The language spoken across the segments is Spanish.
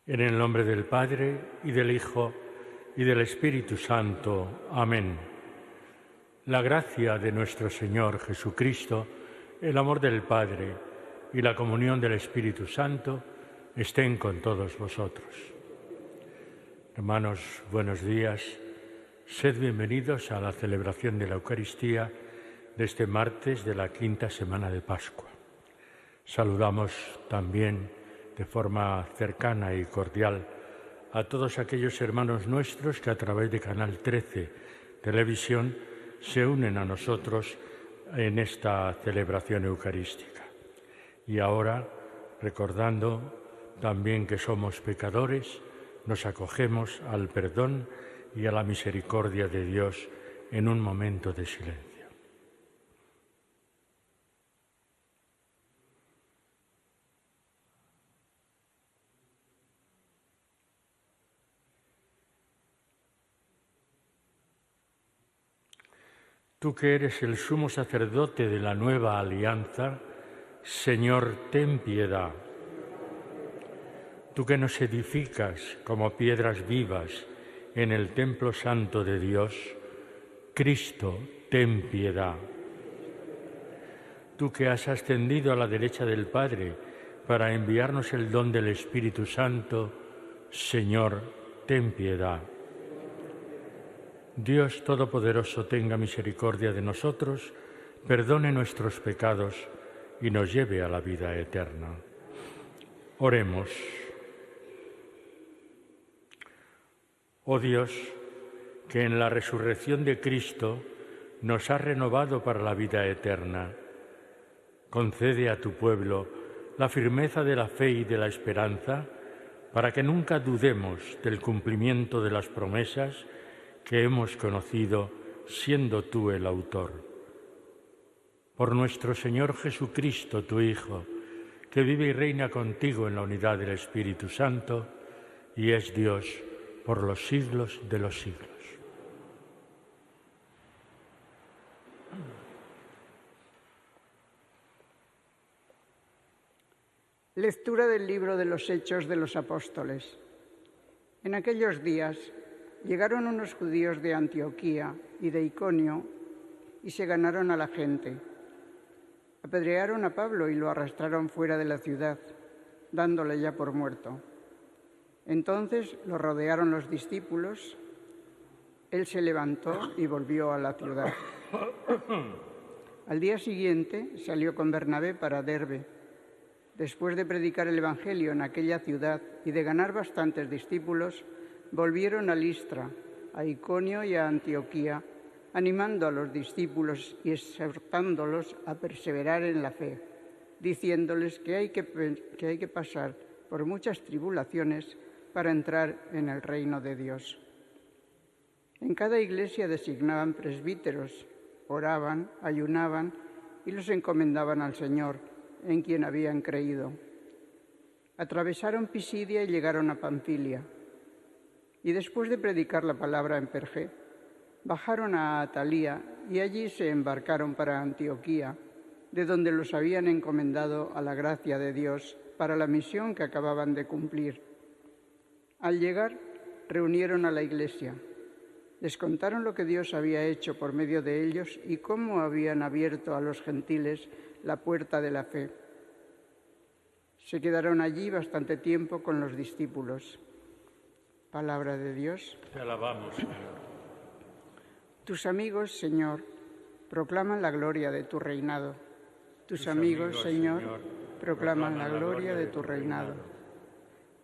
En el nombre del Padre, y del Hijo, y del Espíritu Santo. Amén. La gracia de nuestro Señor Jesucristo, el amor del Padre y la comunión del Espíritu Santo estén con todos vosotros. Hermanos, buenos días. Sed bienvenidos a la celebración de la Eucaristía de este martes de la quinta semana de Pascua. Saludamos también de forma cercana y cordial a todos aquellos hermanos nuestros que a través de Canal 13 Televisión se unen a nosotros en esta celebración eucarística. Y ahora, recordando también que somos pecadores, nos acogemos al perdón y a la misericordia de Dios en un momento de silencio. Tú que eres el sumo sacerdote de la nueva alianza, Señor, ten piedad. Tú que nos edificas como piedras vivas en el templo santo de Dios, Cristo, ten piedad. Tú que has ascendido a la derecha del Padre para enviarnos el don del Espíritu Santo, Señor, ten piedad. Dios Todopoderoso tenga misericordia de nosotros, perdone nuestros pecados y nos lleve a la vida eterna. Oremos. Oh Dios, que en la resurrección de Cristo nos has renovado para la vida eterna, concede a tu pueblo la firmeza de la fe y de la esperanza para que nunca dudemos del cumplimiento de las promesas que hemos conocido siendo tú el autor. Por nuestro Señor Jesucristo, tu Hijo, que vive y reina contigo en la unidad del Espíritu Santo y es Dios por los siglos de los siglos. Lectura del libro de los Hechos de los Apóstoles. En aquellos días llegaron unos judíos de Antioquía y de Iconio y se ganaron a la gente. Apedrearon a Pablo y lo arrastraron fuera de la ciudad, dándole ya por muerto. Entonces lo rodearon los discípulos. Él se levantó y volvió a la ciudad. Al día siguiente salió con Bernabé para Derbe. Después de predicar el Evangelio en aquella ciudad y de ganar bastantes discípulos, volvieron a Listra, a Iconio y a Antioquía, animando a los discípulos y exhortándolos a perseverar en la fe, diciéndoles que hay que pasar por muchas tribulaciones para entrar en el reino de Dios. En cada iglesia designaban presbíteros, oraban, ayunaban y los encomendaban al Señor, en quien habían creído. Atravesaron Pisidia y llegaron a Panfilia. Y después de predicar la palabra en Perge, bajaron a Atalía y allí se embarcaron para Antioquía, de donde los habían encomendado a la gracia de Dios para la misión que acababan de cumplir. Al llegar, reunieron a la iglesia. Les contaron lo que Dios había hecho por medio de ellos y cómo habían abierto a los gentiles la puerta de la fe. Se quedaron allí bastante tiempo con los discípulos. Palabra de Dios. Te alabamos, Señor. Tus amigos, Señor, proclaman la gloria de tu reinado. Tus amigos, Señor, proclaman la gloria de tu reinado.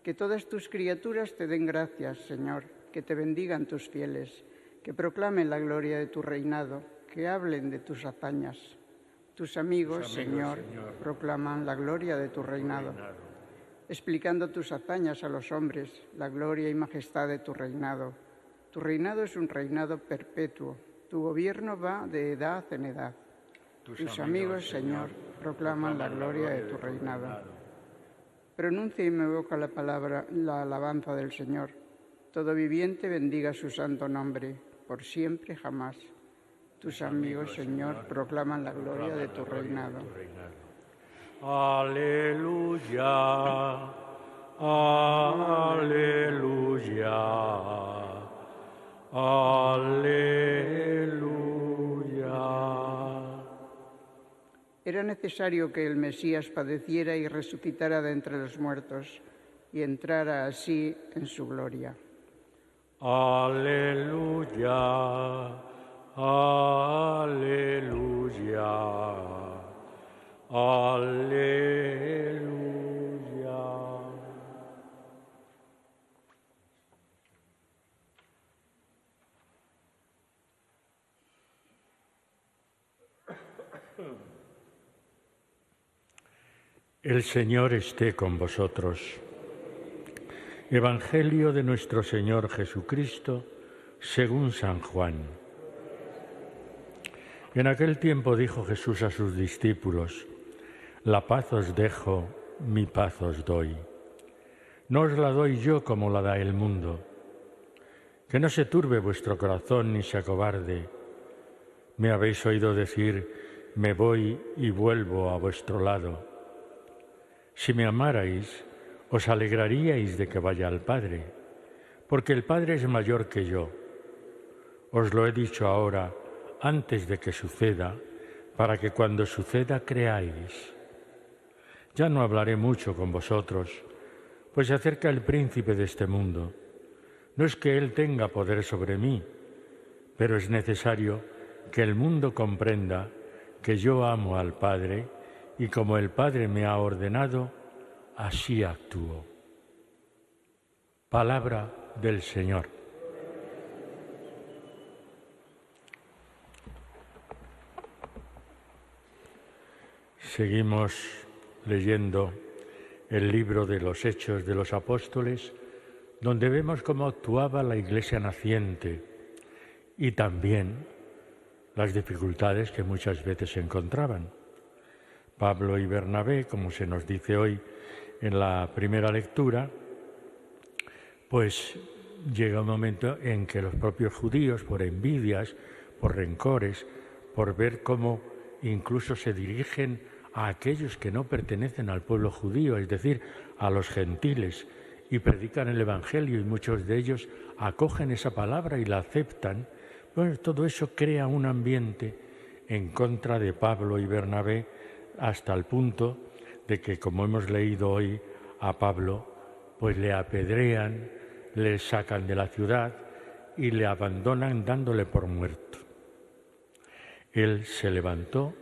Que todas tus criaturas te den gracias, Señor, que te bendigan tus fieles, que proclamen la gloria de tu reinado, que hablen de tus hazañas. Tus amigos, Señor, proclaman la gloria de tu reinado, explicando tus hazañas a los hombres, la gloria y majestad de tu reinado. Tu reinado es un reinado perpetuo, tu gobierno va de edad en edad. Tus amigos, Señor, proclaman la gloria de tu reinado. Pronuncia y me evoca la palabra, la alabanza del Señor. Todo viviente bendiga su santo nombre, por siempre jamás. Tus amigos, Señor, proclaman la gloria de tu reinado. Aleluya, Aleluya. Aleluya. Era necesario que el Mesías padeciera y resucitara de entre los muertos y entrara así en su gloria. Aleluya. Aleluya. Aleluya. El Señor esté con vosotros. Evangelio de nuestro Señor Jesucristo, según San Juan. En aquel tiempo dijo Jesús a sus discípulos: La paz os dejo, mi paz os doy. No os la doy yo como la da el mundo. Que no se turbe vuestro corazón ni se acobarde. Me habéis oído decir: me voy y vuelvo a vuestro lado. Si me amarais, os alegraríais de que vaya al Padre, porque el Padre es mayor que yo. Os lo he dicho ahora, antes de que suceda, para que cuando suceda creáis. Ya no hablaré mucho con vosotros, pues se acerca el príncipe de este mundo. No es que él tenga poder sobre mí, pero es necesario que el mundo comprenda que yo amo al Padre y como el Padre me ha ordenado, así actúo. Palabra del Señor. Seguimos leyendo el libro de los Hechos de los Apóstoles, donde vemos cómo actuaba la Iglesia naciente y también las dificultades que muchas veces se encontraban. Pablo y Bernabé, como se nos dice hoy en la primera lectura, pues llega un momento en que los propios judíos, por envidias, por rencores, por ver cómo incluso se dirigen a aquellos que no pertenecen al pueblo judío, es decir, a los gentiles, y predican el Evangelio y muchos de ellos acogen esa palabra y la aceptan, bueno, todo eso crea un ambiente en contra de Pablo y Bernabé hasta el punto de que, como hemos leído hoy, a Pablo pues le apedrean, le sacan de la ciudad y le abandonan dándole por muerto. Él se levantó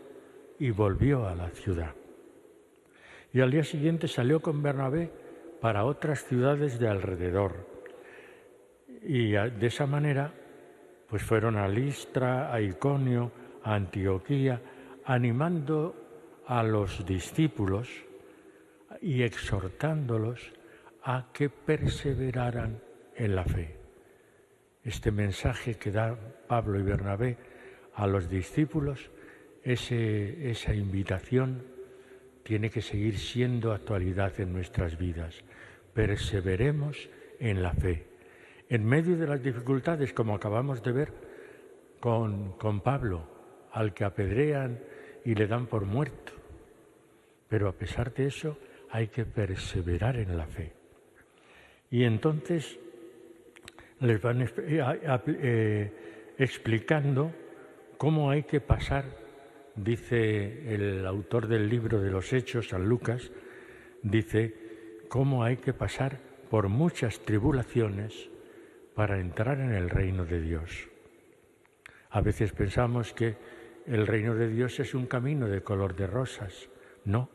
y volvió a la ciudad. Y al día siguiente salió con Bernabé para otras ciudades de alrededor. Y de esa manera pues fueron a Listra, a Iconio, a Antioquía, animando a los discípulos y exhortándolos a que perseveraran en la fe. Este mensaje que da Pablo y Bernabé a los discípulos, esa invitación tiene que seguir siendo actualidad en nuestras vidas. Perseveremos en la fe. En medio de las dificultades, como acabamos de ver con Pablo, al que apedrean y le dan por muerto. Pero a pesar de eso, hay que perseverar en la fe. Y entonces les van explicando cómo hay que pasar, dice el autor del libro de los Hechos, San Lucas, dice cómo hay que pasar por muchas tribulaciones para entrar en el reino de Dios. A veces pensamos que el reino de Dios es un camino de color de rosas. No,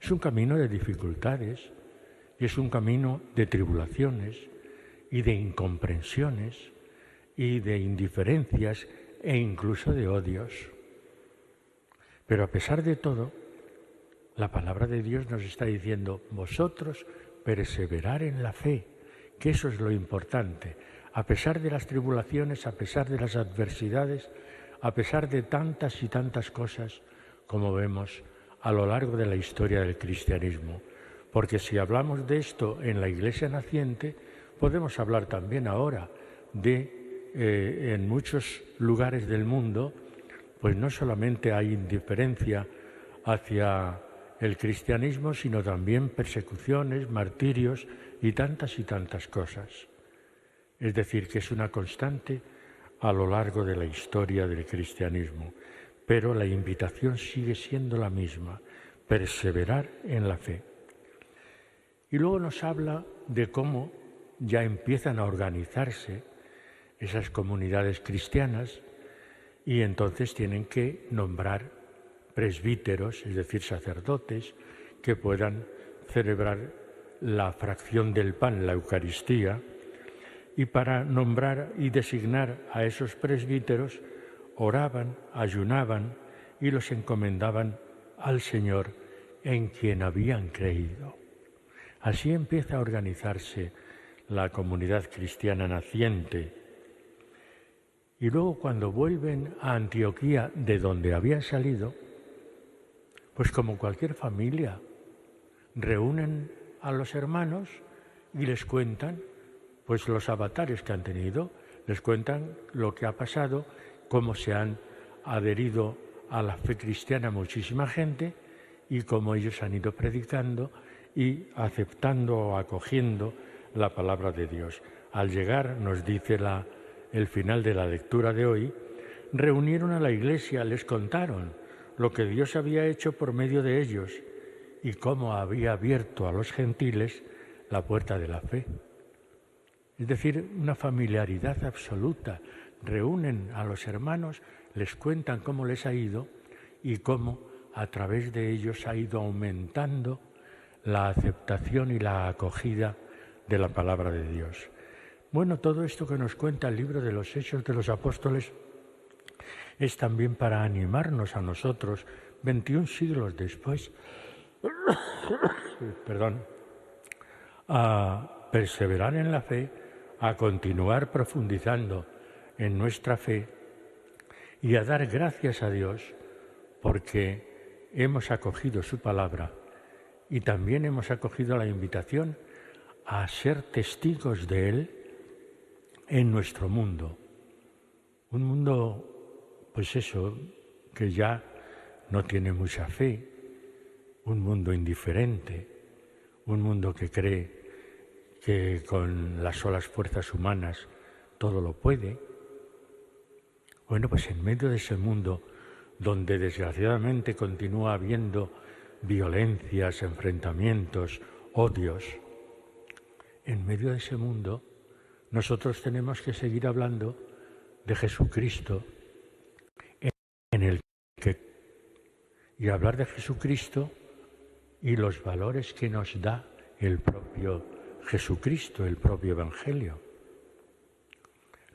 es un camino de dificultades, y es un camino de tribulaciones y de incomprensiones y de indiferencias e incluso de odios. Pero a pesar de todo, la palabra de Dios nos está diciendo: vosotros perseverar en la fe, que eso es lo importante. A pesar de las tribulaciones, a pesar de las adversidades, a pesar de tantas y tantas cosas, como vemos a lo largo de la historia del cristianismo. Porque si hablamos de esto en la Iglesia naciente, podemos hablar también ahora de, en muchos lugares del mundo, pues no solamente hay indiferencia hacia el cristianismo, sino también persecuciones, martirios y tantas cosas. Es decir, que es una constante a lo largo de la historia del cristianismo, pero la invitación sigue siendo la misma, perseverar en la fe. Y luego nos habla de cómo ya empiezan a organizarse esas comunidades cristianas y entonces tienen que nombrar presbíteros, es decir, sacerdotes, que puedan celebrar la fracción del pan, la Eucaristía, y para nombrar y designar a esos presbíteros oraban, ayunaban y los encomendaban al Señor en quien habían creído. Así empieza a organizarse la comunidad cristiana naciente. Y luego cuando vuelven a Antioquía, de donde habían salido, pues como cualquier familia, reúnen a los hermanos y les cuentan pues los avatares que han tenido, les cuentan lo que ha pasado, cómo se han adherido a la fe cristiana muchísima gente y cómo ellos han ido predicando y aceptando o acogiendo la palabra de Dios. Al llegar, nos dice el final de la lectura de hoy, reunieron a la iglesia, les contaron lo que Dios había hecho por medio de ellos y cómo había abierto a los gentiles la puerta de la fe. Es decir, una familiaridad absoluta. Reúnen a los hermanos, les cuentan cómo les ha ido y cómo a través de ellos ha ido aumentando la aceptación y la acogida de la palabra de Dios. Bueno, todo esto que nos cuenta el libro de los Hechos de los Apóstoles es también para animarnos a nosotros, 21 siglos después, a perseverar en la fe, a continuar profundizando en nuestra fe y a dar gracias a Dios porque hemos acogido su palabra y también hemos acogido la invitación a ser testigos de Él en nuestro mundo. Un mundo, pues eso, que ya no tiene mucha fe, un mundo indiferente, un mundo que cree que con las solas fuerzas humanas todo lo puede. Bueno, pues en medio de ese mundo donde desgraciadamente continúa habiendo violencias, enfrentamientos, odios, en medio de ese mundo nosotros tenemos que seguir hablando de Jesucristo en el que y hablar de Jesucristo y los valores que nos da el propio Jesucristo, el propio Evangelio.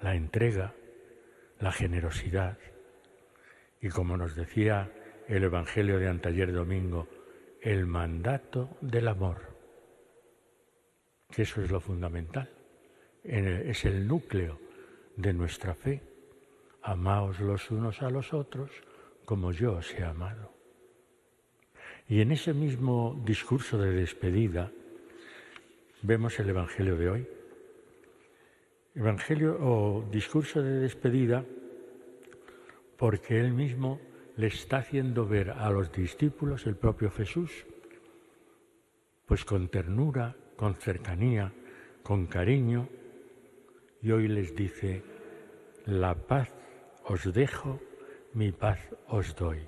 La entrega, la generosidad y, como nos decía el Evangelio de anteayer domingo, el mandato del amor, que eso es lo fundamental, es el núcleo de nuestra fe. Amaos los unos a los otros como yo os he amado. Y en ese mismo discurso de despedida vemos el Evangelio de hoy. Evangelio o discurso de despedida porque él mismo le está haciendo ver a los discípulos, el propio Jesús, pues con ternura, con cercanía, con cariño, y hoy les dice: la paz os dejo, mi paz os doy.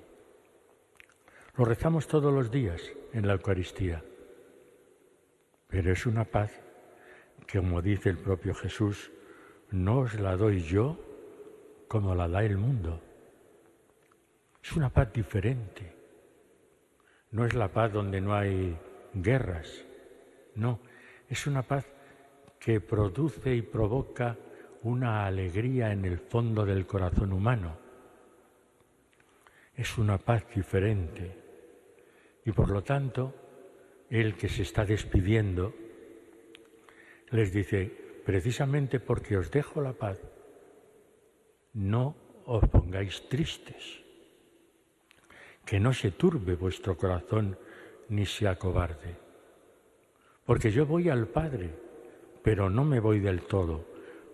Lo rezamos todos los días en la Eucaristía, pero es una paz que, como dice el propio Jesús, no os la doy yo como la da el mundo. Es una paz diferente. No es la paz donde no hay guerras, no, es una paz que produce y provoca una alegría en el fondo del corazón humano. Es una paz diferente y por lo tanto el que se está despidiendo les dice: precisamente porque os dejo la paz, no os pongáis tristes, que no se turbe vuestro corazón ni se acobarde, porque yo voy al Padre, pero no me voy del todo,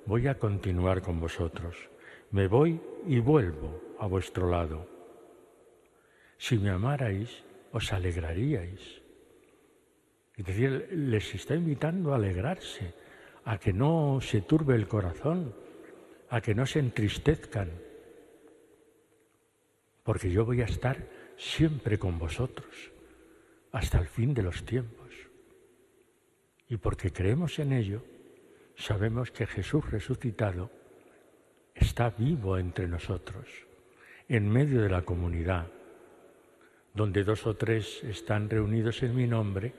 voy a continuar con vosotros, me voy y vuelvo a vuestro lado. Si me amarais, os alegraríais. Es decir, les está invitando a alegrarse, a que no se turbe el corazón, a que no se entristezcan, porque yo voy a estar siempre con vosotros, hasta el fin de los tiempos. Y porque creemos en ello, sabemos que Jesús resucitado está vivo entre nosotros, en medio de la comunidad, donde 2 o 3 están reunidos en mi nombre,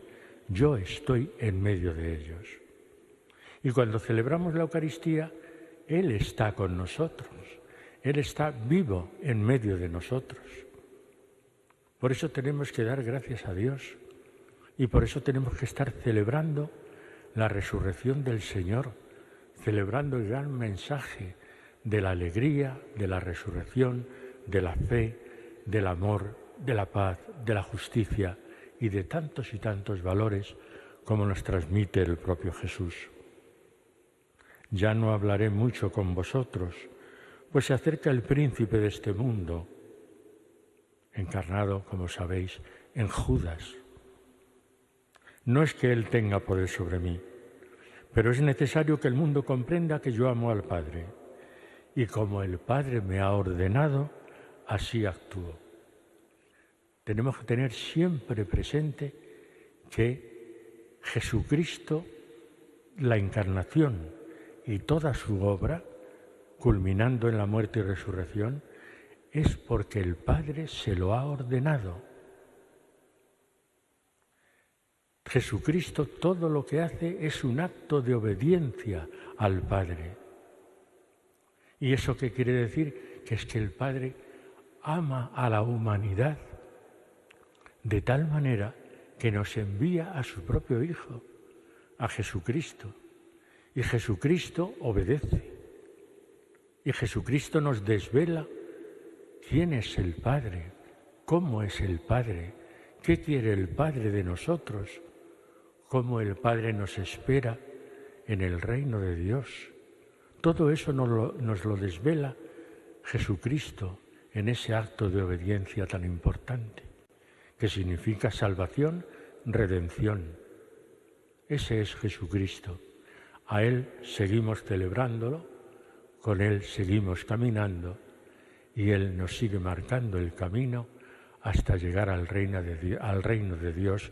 yo estoy en medio de ellos. Y cuando celebramos la Eucaristía, Él está con nosotros, Él está vivo en medio de nosotros. Por eso tenemos que dar gracias a Dios y por eso tenemos que estar celebrando la resurrección del Señor, celebrando el gran mensaje de la alegría, de la resurrección, de la fe, del amor, de la paz, de la justicia y de tantos y tantos valores como nos transmite el propio Jesús. Ya no hablaré mucho con vosotros, pues se acerca el príncipe de este mundo, encarnado, como sabéis, en Judas. No es que Él tenga poder sobre mí, pero es necesario que el mundo comprenda que yo amo al Padre, y como el Padre me ha ordenado, así actúo. Tenemos que tener siempre presente que Jesucristo, la encarnación y toda su obra, culminando en la muerte y resurrección, es porque el Padre se lo ha ordenado. Jesucristo todo lo que hace es un acto de obediencia al Padre. ¿Y eso qué quiere decir? Que es que el Padre ama a la humanidad de tal manera que nos envía a su propio Hijo, a Jesucristo. Y Jesucristo obedece. Y Jesucristo nos desvela quién es el Padre, cómo es el Padre, qué quiere el Padre de nosotros, cómo el Padre nos espera en el reino de Dios. Todo eso nos lo desvela Jesucristo en ese acto de obediencia tan importante, que significa salvación, redención. Ese es Jesucristo. A Él seguimos celebrándolo, con Él seguimos caminando y Él nos sigue marcando el camino hasta llegar al reino de Dios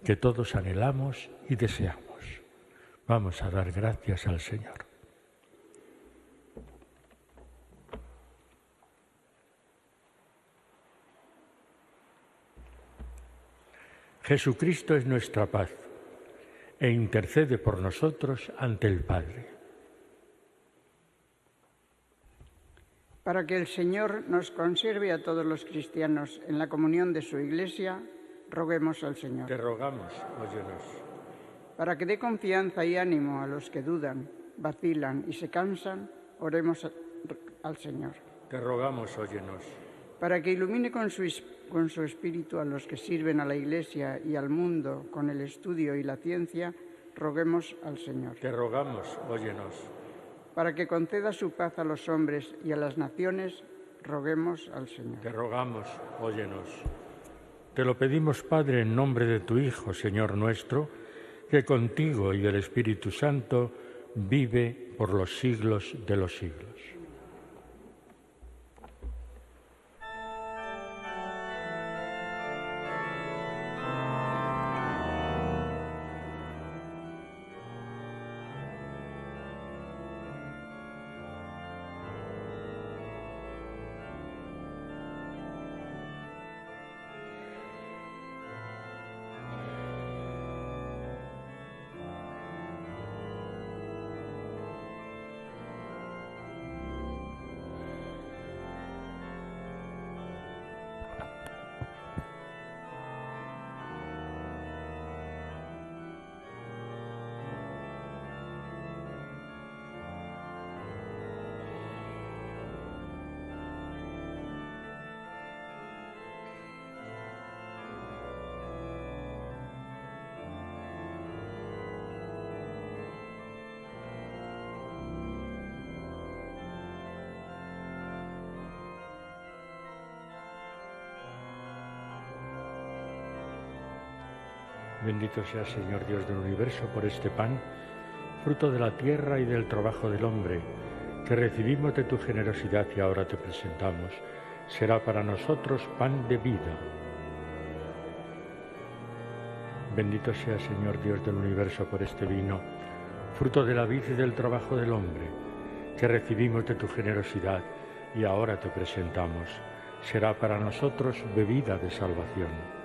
que todos anhelamos y deseamos. Vamos a dar gracias al Señor. Jesucristo es nuestra paz e intercede por nosotros ante el Padre. Para que el Señor nos conserve a todos los cristianos en la comunión de su Iglesia, roguemos al Señor. Te rogamos, óyenos. Para que dé confianza y ánimo a los que dudan, vacilan y se cansan, oremos al Señor. Te rogamos, óyenos. Para que ilumine con su espíritu a los que sirven a la Iglesia y al mundo con el estudio y la ciencia, roguemos al Señor. Te rogamos, óyenos. Para que conceda su paz a los hombres y a las naciones, roguemos al Señor. Te rogamos, óyenos. Te lo pedimos, Padre, en nombre de tu Hijo, Señor nuestro, que contigo y del Espíritu Santo vive por los siglos de los siglos. Bendito sea, Señor Dios del universo, por este pan, fruto de la tierra y del trabajo del hombre, que recibimos de tu generosidad y ahora te presentamos. Será para nosotros pan de vida. Bendito sea, Señor Dios del universo, por este vino, fruto de la vid y del trabajo del hombre, que recibimos de tu generosidad y ahora te presentamos. Será para nosotros bebida de salvación.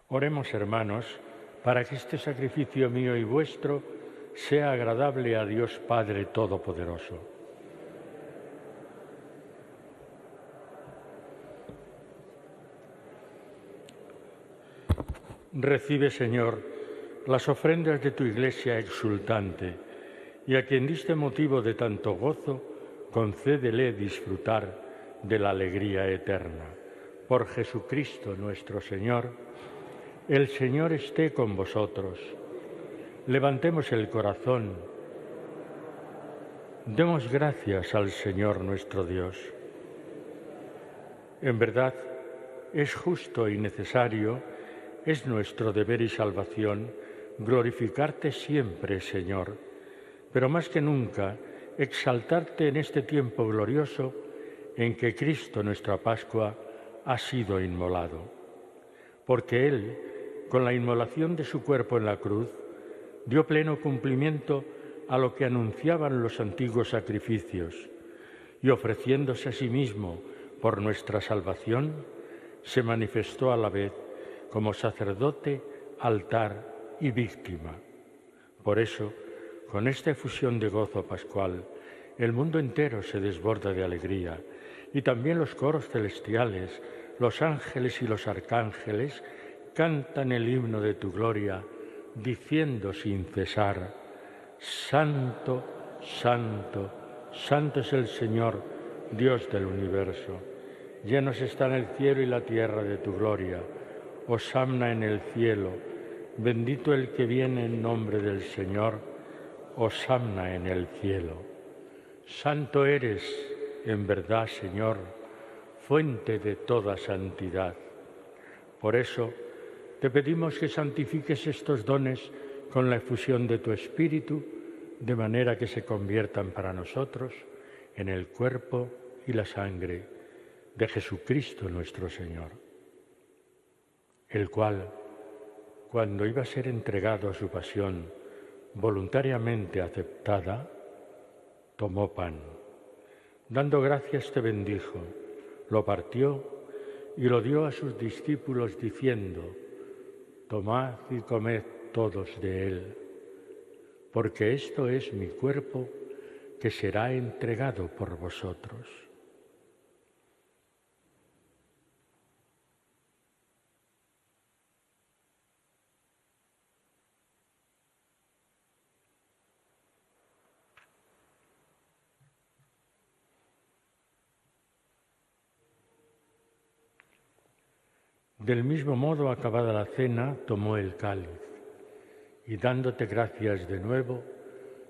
Oremos, hermanos, para que este sacrificio mío y vuestro sea agradable a Dios Padre Todopoderoso. Recibe, Señor, las ofrendas de tu Iglesia exultante, y a quien diste motivo de tanto gozo, concédele disfrutar de la alegría eterna. Por Jesucristo nuestro Señor. El Señor esté con vosotros. Levantemos el corazón. Demos gracias al Señor nuestro Dios. En verdad, es justo y necesario, es nuestro deber y salvación, glorificarte siempre, Señor, pero más que nunca, exaltarte en este tiempo glorioso en que Cristo, nuestra Pascua, ha sido inmolado. Porque Él, con la inmolación de su cuerpo en la cruz, dio pleno cumplimiento a lo que anunciaban los antiguos sacrificios y ofreciéndose a sí mismo por nuestra salvación, se manifestó a la vez como sacerdote, altar y víctima. Por eso, con esta efusión de gozo pascual, el mundo entero se desborda de alegría y también los coros celestiales, los ángeles y los arcángeles cantan el himno de tu gloria, diciendo sin cesar: Santo, Santo, Santo es el Señor, Dios del universo. Llenos están el cielo y la tierra de tu gloria. Hosanna en el cielo. Bendito el que viene en nombre del Señor. Hosanna en el cielo. Santo eres, en verdad, Señor, fuente de toda santidad. Por eso, te pedimos que santifiques estos dones con la efusión de tu Espíritu, de manera que se conviertan para nosotros en el cuerpo y la sangre de Jesucristo nuestro Señor, el cual, cuando iba a ser entregado a su pasión voluntariamente aceptada, tomó pan. Dando gracias te bendijo, lo partió y lo dio a sus discípulos diciendo: Tomad y comed todos de él, porque esto es mi cuerpo que será entregado por vosotros. Del mismo modo, acabada la cena, tomó el cáliz y, dándote gracias de nuevo,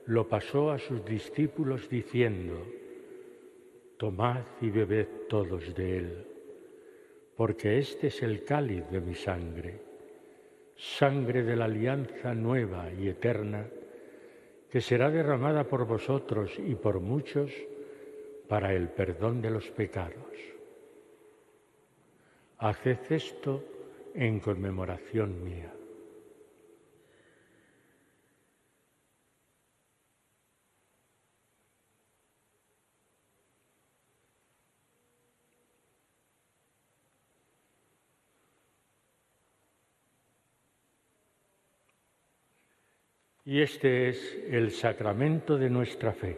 lo pasó a sus discípulos diciendo: Tomad y bebed todos de él, porque este es el cáliz de mi sangre, sangre de la alianza nueva y eterna, que será derramada por vosotros y por muchos para el perdón de los pecados. Haced esto en conmemoración mía. Y este es el sacramento de nuestra fe.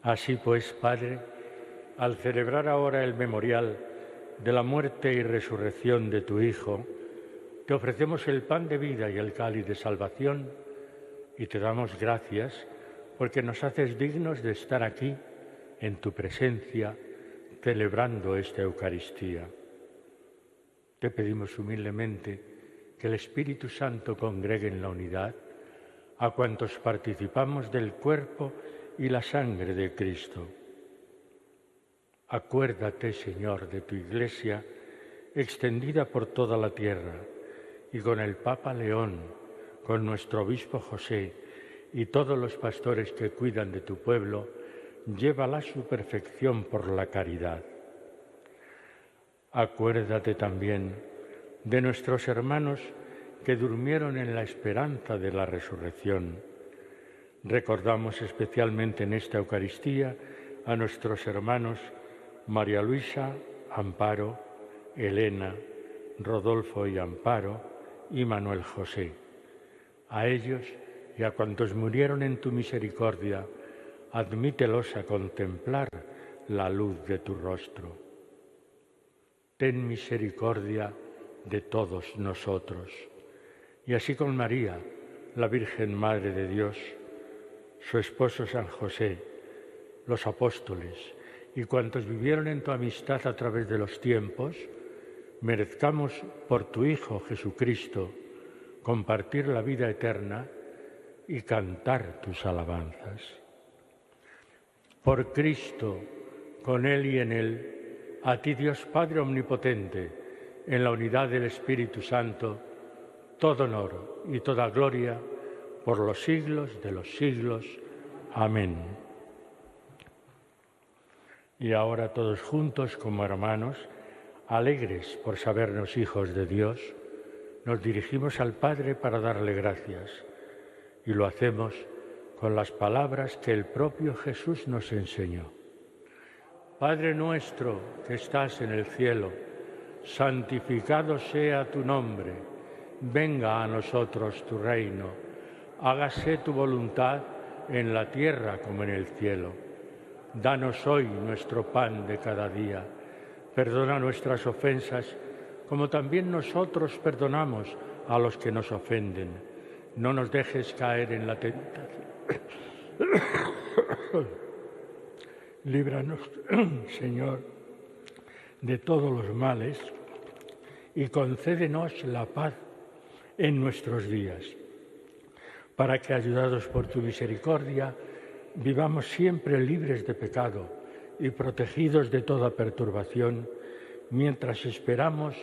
Así pues, Padre, al celebrar ahora el memorial de la muerte y resurrección de tu Hijo, te ofrecemos el pan de vida y el cáliz de salvación y te damos gracias porque nos haces dignos de estar aquí en tu presencia celebrando esta Eucaristía. Te pedimos humildemente que el Espíritu Santo congregue en la unidad a cuantos participamos del cuerpo y la sangre de Cristo. Acuérdate, Señor, de tu Iglesia extendida por toda la tierra, y con el Papa León, con nuestro obispo José y todos los pastores que cuidan de tu pueblo, llévala a su perfección por la caridad. Acuérdate también de nuestros hermanos que durmieron en la esperanza de la resurrección. Recordamos especialmente en esta Eucaristía a nuestros hermanos María Luisa, Amparo, Elena, Rodolfo y Amparo y Manuel José. A ellos y a cuantos murieron en tu misericordia, admítelos a contemplar la luz de tu rostro. Ten misericordia de todos nosotros. Y así con María, la Virgen Madre de Dios, su esposo San José, los apóstoles y cuantos vivieron en tu amistad a través de los tiempos, merezcamos por tu Hijo Jesucristo compartir la vida eterna y cantar tus alabanzas. Por Cristo, con Él y en Él, a ti Dios Padre Omnipotente, en la unidad del Espíritu Santo, todo honor y toda gloria por los siglos de los siglos. Amén. Y ahora todos juntos como hermanos, alegres por sabernos hijos de Dios, nos dirigimos al Padre para darle gracias, y lo hacemos con las palabras que el propio Jesús nos enseñó. Padre nuestro que estás en el cielo, santificado sea tu nombre, venga a nosotros tu reino, hágase tu voluntad en la tierra como en el cielo. Danos hoy nuestro pan de cada día, perdona nuestras ofensas como también nosotros perdonamos a los que nos ofenden. No nos dejes caer en la tentación. Líbranos, Señor, de todos los males y concédenos la paz en nuestros días, para que, ayudados por tu misericordia, vivamos siempre libres de pecado y protegidos de toda perturbación, mientras esperamos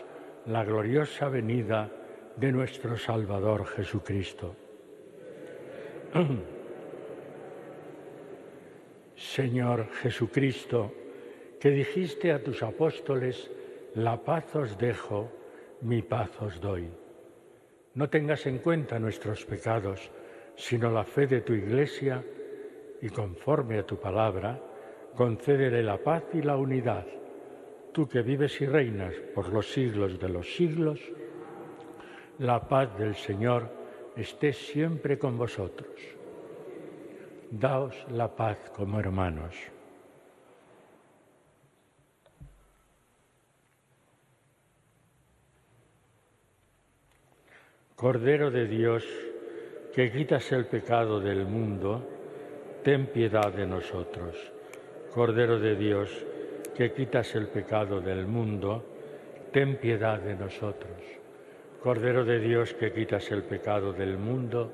la gloriosa venida de nuestro Salvador Jesucristo. Señor Jesucristo, que dijiste a tus apóstoles, la paz os dejo, mi paz os doy. No tengas en cuenta nuestros pecados, sino la fe de tu Iglesia, y conforme a tu palabra, concédele la paz y la unidad. Tú que vives y reinas por los siglos de los siglos, la paz del Señor esté siempre con vosotros. Daos la paz como hermanos. Cordero de Dios, que quitas el pecado del mundo, ten piedad de nosotros. Cordero de Dios, que quitas el pecado del mundo, ten piedad de nosotros. Cordero de Dios, que quitas el pecado del mundo,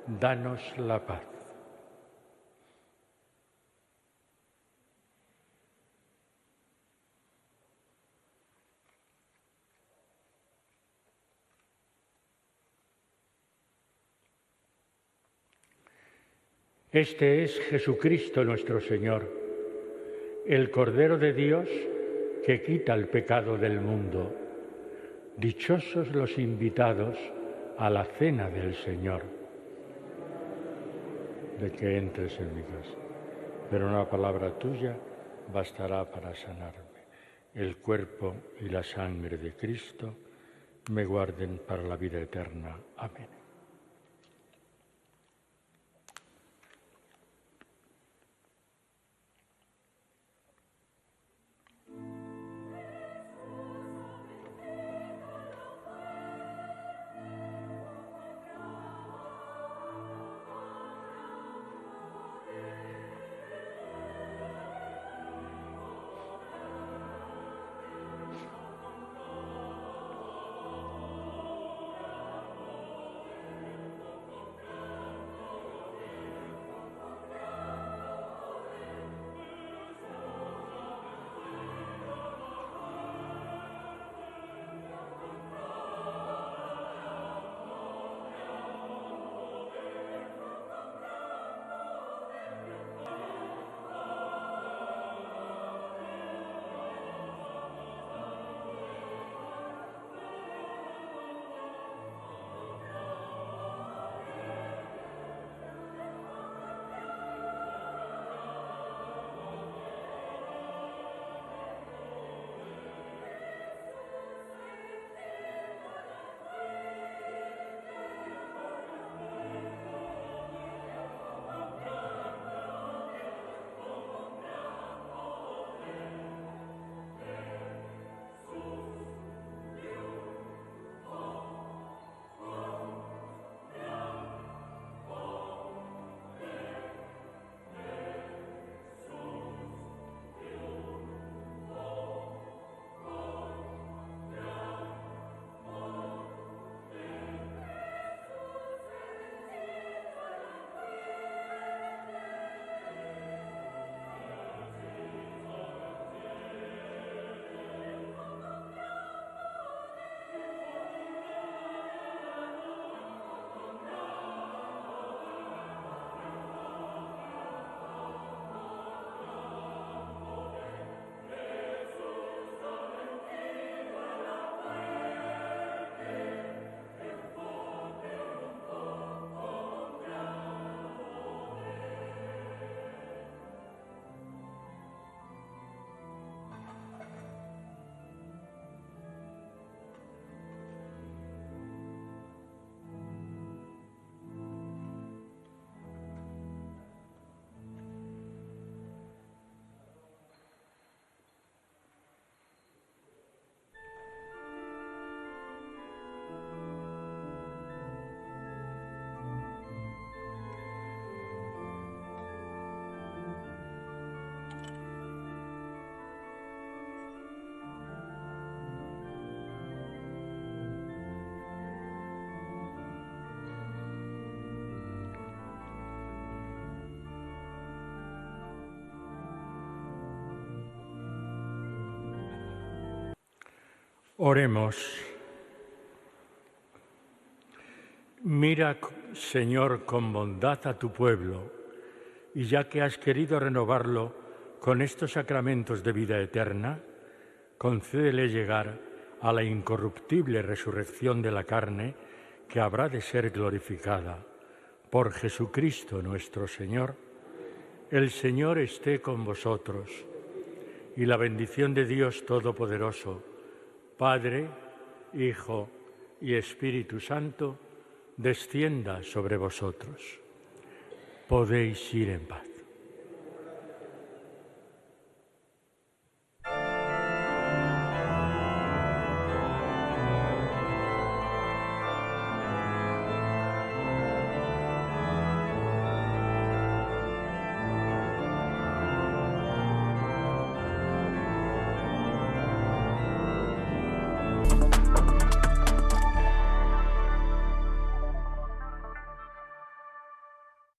danos la paz. Este es Jesucristo nuestro Señor, el Cordero de Dios que quita el pecado del mundo. Dichosos los invitados a la cena del Señor. De que entres en mi casa, pero una palabra tuya bastará para sanarme. El cuerpo y la sangre de Cristo me guarden para la vida eterna. Amén. Oremos. Mira, Señor, con bondad a tu pueblo, y ya que has querido renovarlo con estos sacramentos de vida eterna, concédele llegar a la incorruptible resurrección de la carne que habrá de ser glorificada. Por Jesucristo nuestro Señor. El Señor esté con vosotros, y la bendición de Dios Todopoderoso, Padre, Hijo y Espíritu Santo, descienda sobre vosotros. Podéis ir en paz.